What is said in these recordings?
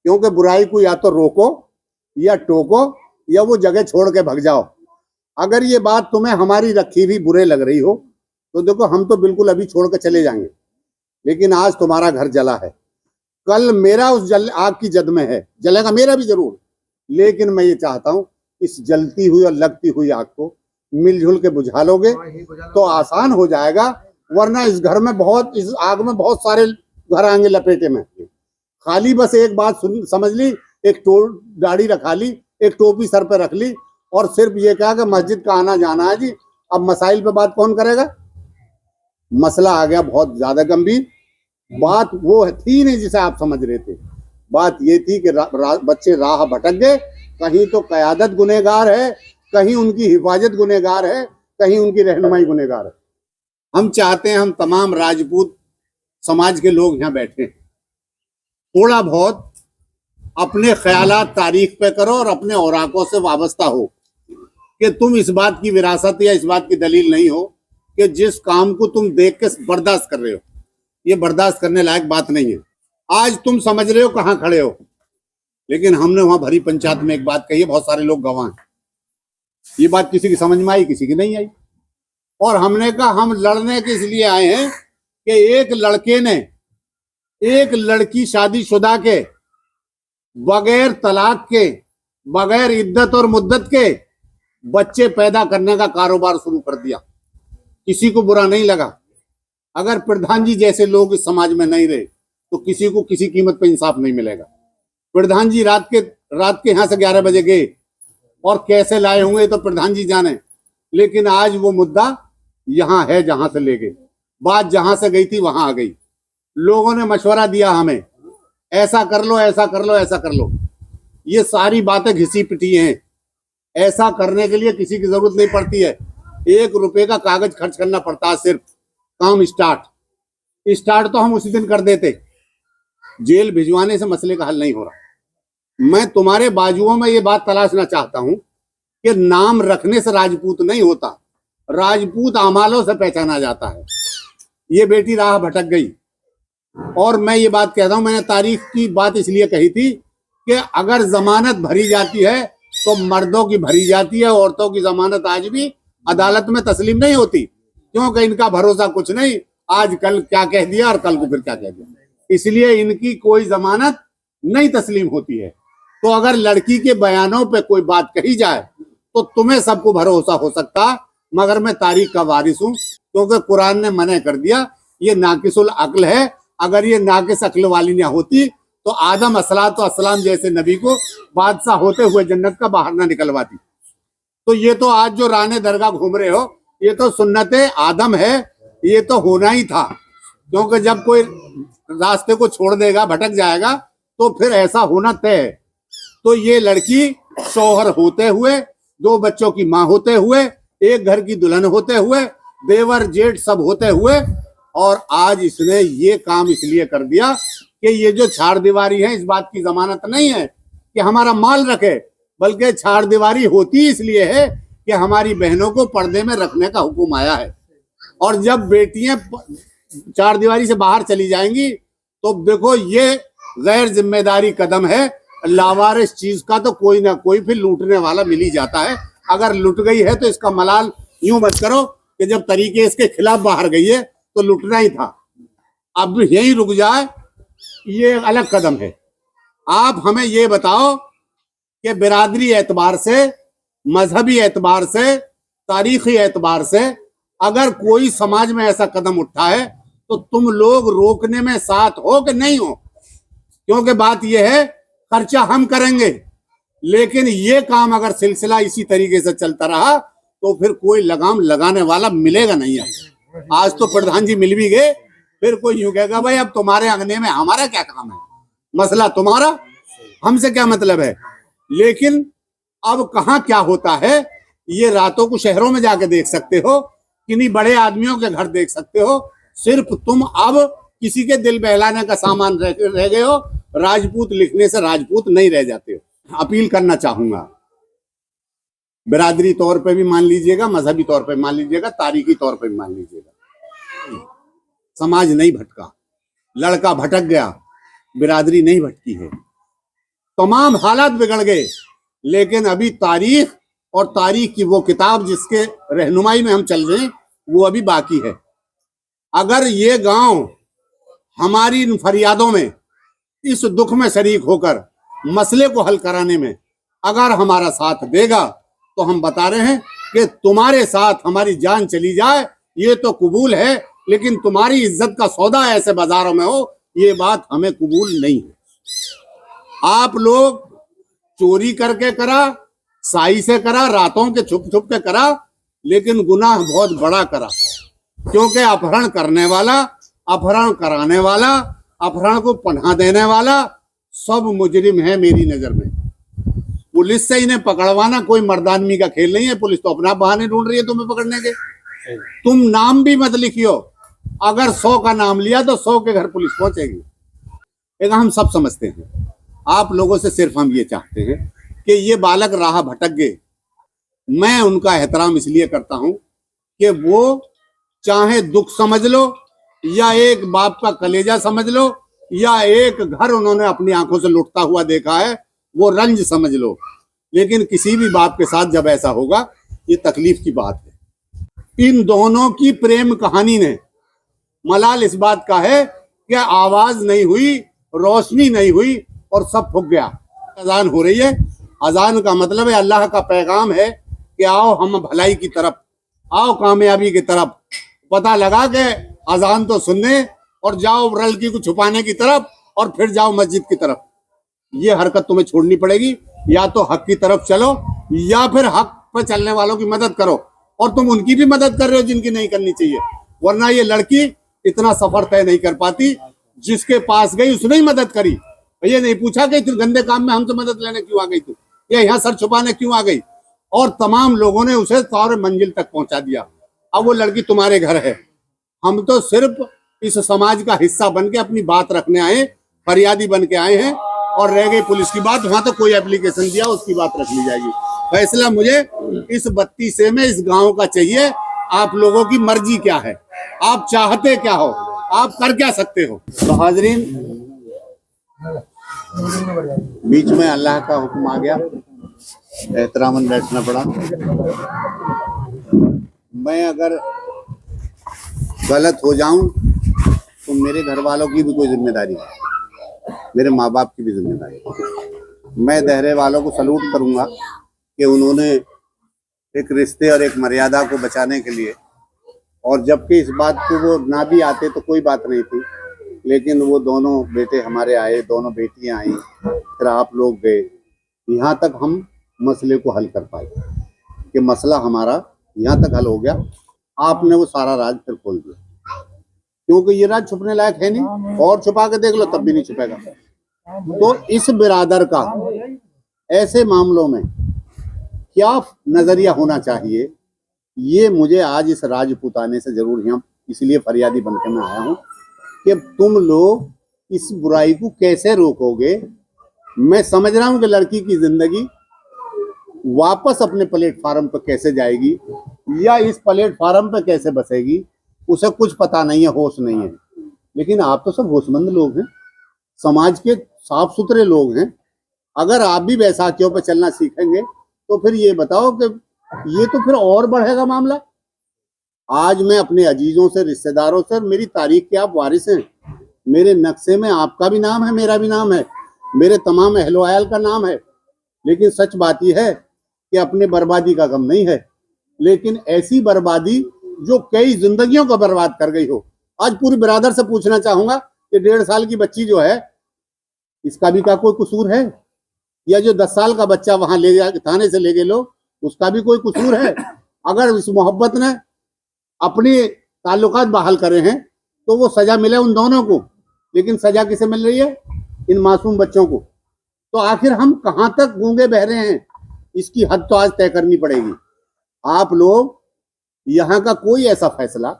क्योंकि बुराई को या तो रोको या टोको या वो जगह छोड़ के भाग जाओ। अगर ये बात तुम्हें हमारी रखी हुई बुरे लग रही हो तो देखो, हम तो बिल्कुल अभी छोड़ के चले जाएंगे, लेकिन आज तुम्हारा घर जला है, कल मेरा उस आग की जद में है, जलेगा मेरा भी जरूर। लेकिन मैं ये चाहता हूं इस जलती हुई और लगती हुई आग को मिलजुल के बुझा लोगे तो आसान हो जाएगा, वरना इस घर में इस आग में बहुत सारे घर आएंगे लपेटे में। खाली बस एक बात समझ ली, एक दाढ़ी रखा ली, एक टोपी सर पे रख ली और सिर्फ ये कहा कि मस्जिद का आना जाना है जी। अब मसाइल पे बात कौन करेगा? मसला आ गया बहुत ज्यादा गंभीर। बात वो थी नहीं जिसे आप समझ रहे थे। बात ये थी कि बच्चे राह भटक गए, कहीं तो क़यादत गुनहगार है, कहीं उनकी हिफाजत गुनहगार है, कहीं उनकी रहनुमाई गुनहगार है। हम चाहते हैं हम तमाम राजपूत समाज के लोग यहाँ बैठे, थोड़ा बहुत अपने ख्यालात तारीख पे करो और अपने औराकों से वाबस्ता हो कि तुम इस बात की विरासत या इस बात की दलील नहीं हो कि जिस काम को तुम देख के बर्दाश्त कर रहे हो, ये बर्दाश्त करने लायक बात नहीं है। आज तुम समझ रहे हो कहाँ खड़े हो, लेकिन हमने वहां भरी पंचायत में एक बात कही है, बहुत सारे लोग गवाह हैं। ये बात किसी की समझ में आई, किसी की नहीं आई। और हमने कहा हम लड़ने के इसलिए आए हैं कि एक लड़के ने एक लड़की शादीशुदा के बगैर तलाक के, बगैर इद्दत और मुद्दत के बच्चे पैदा करने का कारोबार शुरू कर दिया। किसी को बुरा नहीं लगा। अगर प्रधान जी जैसे लोग इस समाज में नहीं रहे तो किसी को किसी कीमत पे इंसाफ नहीं मिलेगा। प्रधान जी रात के यहाँ से 11 बजे गए और कैसे लाए होंगे तो प्रधान जी जाने, लेकिन आज वो मुद्दा यहाँ है जहां से ले गए। बात जहां से गई थी वहां आ गई। लोगों ने मशवरा दिया हमें, ऐसा कर लो, ऐसा कर लो, ऐसा कर लो। ये सारी बातें घिसी पिटी हैं। ऐसा करने के लिए किसी की जरूरत नहीं पड़ती है। 1 रुपए का कागज खर्च करना पड़ता है, सिर्फ काम स्टार्ट तो हम उसी दिन कर देते। जेल भिजवाने से मसले का हल नहीं हो रहा। मैं तुम्हारे बाजुओं में ये बात तलाशना चाहता हूं कि नाम रखने से राजपूत नहीं होता, राजपूत अमालों से पहचाना जाता है। ये बेटी राह भटक गई और मैं ये बात कहता हूं, मैंने तारीख की बात इसलिए कही थी कि अगर जमानत भरी जाती है तो मर्दों की भरी जाती है, औरतों की जमानत आज भी अदालत में तस्लीम नहीं होती, क्योंकि इनका भरोसा कुछ नहीं, आज कल क्या कह दिया और कल को फिर क्या कह दिया, इसलिए इनकी कोई जमानत नहीं तस्लीम होती है। तो अगर लड़की के बयानों पे कोई बात कही जाए तो तुम्हें सबको भरोसा हो सकता, मगर मैं तारीख का वारिस हूं, क्योंकि कुरान ने मना कर दिया, ये नाकिसुल अक्ल है। अगर ये नाकिस अक्ल वाली ना होती तो आदम अस्सलाम जैसे नबी को बादशाह होते हुए जन्नत का बाहर ना निकलवाती। तो ये तो आज जो राने दरगाह घूम रहे हो, ये तो सुन्नते आदम है, ये तो होना ही था, क्योंकि जब कोई रास्ते को छोड़ देगा, भटक जाएगा, तो फिर ऐसा होना तय है। तो ये लड़की शौहर होते हुए, 2 बच्चों की माँ होते हुए, एक घर की दुल्हन होते हुए, देवर जेठ सब होते हुए, और आज इसने ये काम इसलिए कर दिया कि ये जो छाड़ दीवारी है इस बात की जमानत नहीं है कि हमारा माल रखे, बल्कि छाड़ दीवारी होती इसलिए है कि हमारी बहनों को पर्दे में रखने का हुक्म आया है। और जब बेटियां चार दीवारी से बाहर चली जाएंगी तो देखो ये गैर जिम्मेदारी कदम है। लावारिस चीज का तो कोई ना कोई फिर लूटने वाला मिल ही जाता है। अगर लुट गई है तो इसका मलाल यूं मत करो कि जब तरीके इसके खिलाफ बाहर गई है तो लुटना ही था, अब यही रुक जाए, ये अलग कदम है। आप हमें ये बताओ कि बिरादरी एतबार से, मजहबी एतबार से, तारीखी एतबार से अगर कोई समाज में ऐसा कदम उठा है तो तुम लोग रोकने में साथ हो कि नहीं हो? क्योंकि बात यह है, खर्चा हम करेंगे, लेकिन ये काम अगर सिलसिला इसी तरीके से चलता रहा तो फिर कोई लगाम लगाने वाला मिलेगा नहीं है। आज तो प्रधान जी मिल भी गए, फिर कोई यूं कहेगा भाई अब तुम्हारे अंगने में हमारा क्या काम है, मसला तुम्हारा, हमसे क्या मतलब है। लेकिन अब कहाँ क्या होता है ये रातों को शहरों में जाके देख सकते हो, किन्हीं बड़े आदमियों के घर देख सकते हो। सिर्फ तुम अब किसी के दिल बहलाने का सामान रह गए हो, राजपूत लिखने से राजपूत नहीं रह जाते हो। अपील करना चाहूंगा, बिरादरी तौर पे भी मान लीजिएगा, मजहबी तौर पे मान लीजिएगा, तारीखी तौर पे भी मान लीजिएगा, समाज नहीं भटका, लड़का भटक गया, बिरादरी नहीं भटकी है। तमाम हालात बिगड़ गए, लेकिन अभी तारीख और तारीख की वो किताब जिसके रहनुमाई में हम चल रहे हैं वो अभी बाकी है। अगर ये गांव हमारी इन फरियादों में, इस दुख में शरीक होकर मसले को हल कराने में अगर हमारा साथ देगा तो हम बता रहे हैं कि तुम्हारे साथ हमारी जान चली जाए ये तो कबूल है, लेकिन तुम्हारी इज्जत का सौदा ऐसे बाजारों में हो ये बात हमें कबूल नहीं है। आप लोग चोरी करके करा, साई से करा, रातों के छुप छुप के करा, लेकिन गुनाह बहुत बड़ा करा, क्योंकि अपहरण करने वाला, अपहरण कराने वाला, अपहरण को पनाह देने वाला सब मुजरिम है मेरी नजर में। पुलिस से इन्हें पकड़वाना कोई मर्दानमी का खेल नहीं है। पुलिस तो अपना बहाने ढूंढ रही है तुम्हें पकड़ने के। तुम नाम भी मत लिखियो, अगर 100 का नाम लिया तो 100 के घर पुलिस पहुंचेगी। एक हम सब समझते हैं, आप लोगों से सिर्फ हम ये चाहते हैं कि ये बालक राह भटक गए। मैं उनका एहतराम इसलिए करता हूं कि वो चाहे दुख समझ लो या एक बाप का कलेजा समझ लो या एक घर उन्होंने अपनी आंखों से लुटता हुआ देखा है वो रंज समझ लो, लेकिन किसी भी बाप के साथ जब ऐसा होगा ये तकलीफ की बात है। इन दोनों की प्रेम कहानी ने मलाल इस बात का है कि आवाज नहीं हुई, रोशनी नहीं हुई और सब फूक गया। अजान हो रही है, अजान का मतलब है अल्लाह का पैगाम है कि आओ हम भलाई की तरफ, आओ कामयाबी की तरफ। पता लगा कि अजान तो सुनने और जाओ लड़की को छुपाने की तरफ और फिर जाओ मस्जिद की तरफ। ये हरकत तुम्हें छोड़नी पड़ेगी, या तो हक की तरफ चलो या फिर हक पर चलने वालों की मदद करो। और तुम उनकी भी मदद कर रहे हो जिनकी नहीं करनी चाहिए, वरना ये लड़की इतना सफर तय नहीं कर पाती। जिसके पास गई उसने ही मदद करी, ये नहीं पूछा कि तू गंदे काम में हमसे मदद लेने क्यों आ गई, तू या यहाँ सर छुपाने क्यों आ गई। और तमाम लोगों ने उसे सारे मंजिल तक पहुंचा दिया। अब वो लड़की तुम्हारे घर है। हम तो सिर्फ इस समाज का हिस्सा बन के अपनी बात रखने आए, फरियादी बन के आए हैं। और रह गई पुलिस की बात, वहां तो कोई एप्लीकेशन दिया उसकी बात रख ली जाएगी। फैसला मुझे इस 32 में इस गांव का चाहिए। आप लोगों की मर्जी क्या है, आप चाहते क्या हो, आप कर क्या सकते हो। तो हाजरीन, बीच में अल्लाह का हुक्म आ गया, एहतरामन बैठना पड़ा। मैं अगर गलत हो जाऊं तो मेरे घर वालों की भी कोई जिम्मेदारी है, मेरे माँ बाप की भी जिम्मेदारी है। मैं दहरे वालों को सलूट करूंगा कि उन्होंने एक रिश्ते और एक मर्यादा को बचाने के लिए, और जबकि इस बात को वो ना भी आते तो कोई बात नहीं थी, लेकिन वो दोनों बेटे हमारे आए, दोनों बेटियां आई, फिर आप लोग गए, यहाँ तक हम मसले को हल कर पाए कि मसला हमारा यहाँ तक हल हो गया। आपने वो सारा राज फिर खोल दिया, क्योंकि ये राज छुपने लायक है नहीं, और छुपा के देख लो तब भी नहीं छुपेगा। तो इस बिरादर का ऐसे मामलों में क्या नजरिया होना चाहिए, ये मुझे आज इस राजपूताने से जरूर यहाँ इसलिए फरियादी बनकर मैं आया हूँ कि तुम लोग इस बुराई को कैसे रोकोगे। मैं समझ रहा हूँ कि लड़की की जिंदगी वापस अपने प्लेटफार्म पर कैसे जाएगी या इस प्लेटफार्म पर कैसे बसेगी, उसे कुछ पता नहीं है, होश नहीं है। लेकिन आप तो सब होशमंद लोग हैं, समाज के साफ सुथरे लोग हैं। अगर आप भी बैसाखियों पर चलना सीखेंगे तो फिर ये बताओ कि ये तो फिर और बढ़ेगा मामला। आज मैं अपने अजीजों से, रिश्तेदारों से, मेरी तारीख के आप वारिस हैं, मेरे नक्शे में आपका भी नाम है, मेरा भी नाम है, मेरे तमाम अहलो अयाल का नाम है। लेकिन सच बात यह है कि अपने बर्बादी का गम नहीं है, लेकिन ऐसी बर्बादी जो कई जिंदगियों को बर्बाद कर गई हो। आज पूरी बिरादर से पूछना चाहूंगा कि 1.5 साल की बच्ची जो है, इसका भी क्या कोई कसूर है, या जो 10 साल का बच्चा वहां ले जा थाने से ले गए लोग, उसका भी कोई कसूर है। अगर इस मोहब्बत ने अपने ताल्लुकात बहाल करे हैं तो वो सजा मिले उन दोनों को, लेकिन सजा किसे मिल रही है, इन मासूम बच्चों को। तो आखिर हम कहां तक गूंगे बहरे हैं, इसकी हद तो आज तय करनी पड़ेगी। आप लोग यहाँ का कोई ऐसा फैसला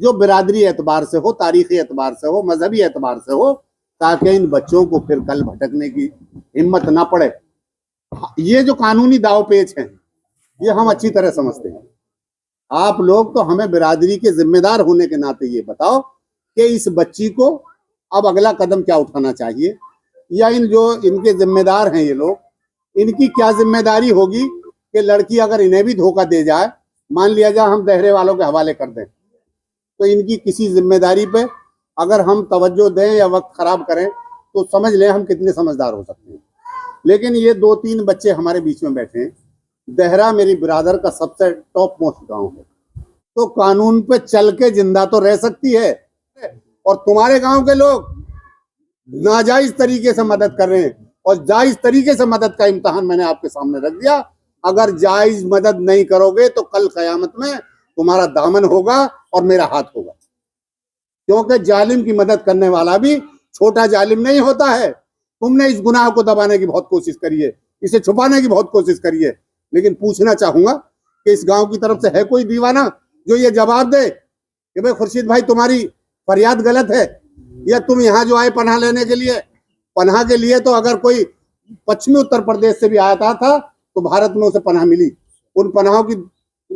जो बिरादरी एतबार से हो, तारीखी एतबार से हो, मजहबी एतबार से हो, ताकि इन बच्चों को फिर कल भटकने की हिम्मत ना पड़े। ये जो कानूनी दाव पेच हैं ये हम अच्छी तरह समझते हैं। आप लोग तो हमें बिरादरी के जिम्मेदार होने के नाते ये बताओ कि इस बच्ची को अब अगला कदम क्या उठाना चाहिए। या इन जो इनके जिम्मेदार हैं ये लोग, इनकी क्या जिम्मेदारी होगी कि लड़की अगर इन्हें भी धोखा दे जाए, मान लिया जाए हम दहरे वालों के हवाले कर दें, तो इनकी किसी जिम्मेदारी पे अगर हम तवज्जो दें या वक्त खराब करें तो समझ लें हम कितने समझदार हो सकते हैं। लेकिन ये 2-3 बच्चे हमारे बीच में बैठे हैं। देहरा मेरी बिरादर का सबसे टॉप मोस्ट गांव है, तो कानून पे चल के जिंदा तो रह सकती है, और तुम्हारे गांव के लोग नाजायज तरीके से मदद कर रहे हैं, और जायज तरीके से मदद का इम्तहान मैंने आपके सामने रख दिया। अगर जायज मदद नहीं करोगे तो कल कयामत में तुम्हारा दामन होगा और मेरा हाथ होगा, क्योंकि जालिम की मदद करने वाला भी छोटा जालिम नहीं होता है। तुमने इस गुनाह को दबाने की बहुत कोशिश करी है, इसे छुपाने की बहुत कोशिश करी है, लेकिन पूछना चाहूंगा कि इस गांव की तरफ से है कोई दीवाना जो ये जवाब दे कि भाई खुर्शीद भाई तुम्हारी फरियाद गलत है, या तुम यहाँ जो आए पनाह लेने के लिए, पनाह के लिए तो अगर कोई पश्चिमी उत्तर प्रदेश से भी आता था तो भारत में उसे पनाह मिली। उन पनाहों की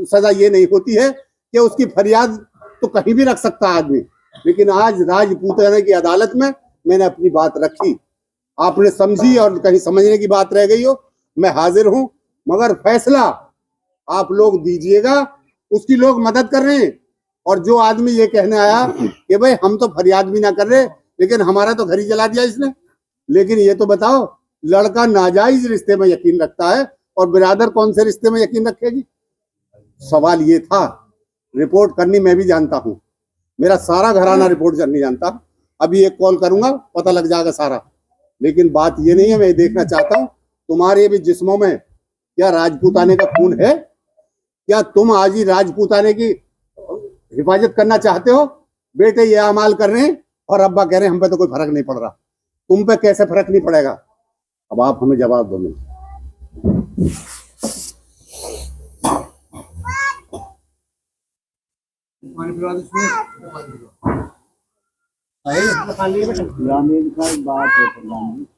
सजा ये नहीं होती है कि उसकी फरियाद तो कहीं भी रख सकता आदमी, लेकिन आज राजपूताना की अदालत में मैंने अपनी बात रखी, आपने समझी और कहीं समझने की बात रह गई हो, मैं हाजिर हूं, मगर फैसला आप लोग दीजिएगा। उसकी लोग मदद कर रहे हैं, और जो आदमी ये कहने आया कि भाई हम तो फरियाद भी ना कर रहे लेकिन हमारा तो घर ही जला दिया इसने, लेकिन ये तो बताओ लड़का नाजायज रिश्ते में यकीन रखता है और बिरादर कौन से रिश्ते में यकीन रखेगी? सवाल ये था। रिपोर्ट करनी मैं भी जानता हूँ, मेरा सारा घराना रिपोर्ट करनी जानता। अभी एक कॉल करूंगा पता लग जाएगा सारा, लेकिन बात ये नहीं है, मैं देखना चाहता हूँ तुम्हारे भी जिस्मों में क्या राजपूताने का खून है? क्या तुम आज ही राजपूताने की हिफाजत करना चाहते हो? बेटे ये अमाल कर रहे हैं और अब्बा कह रहे हैं हम पे तो कोई फर्क नहीं पड़ रहा। तुम पे कैसे फर्क नहीं पड़ेगा? अब आप हमें जवाब दो। ग्रामीण का बात है।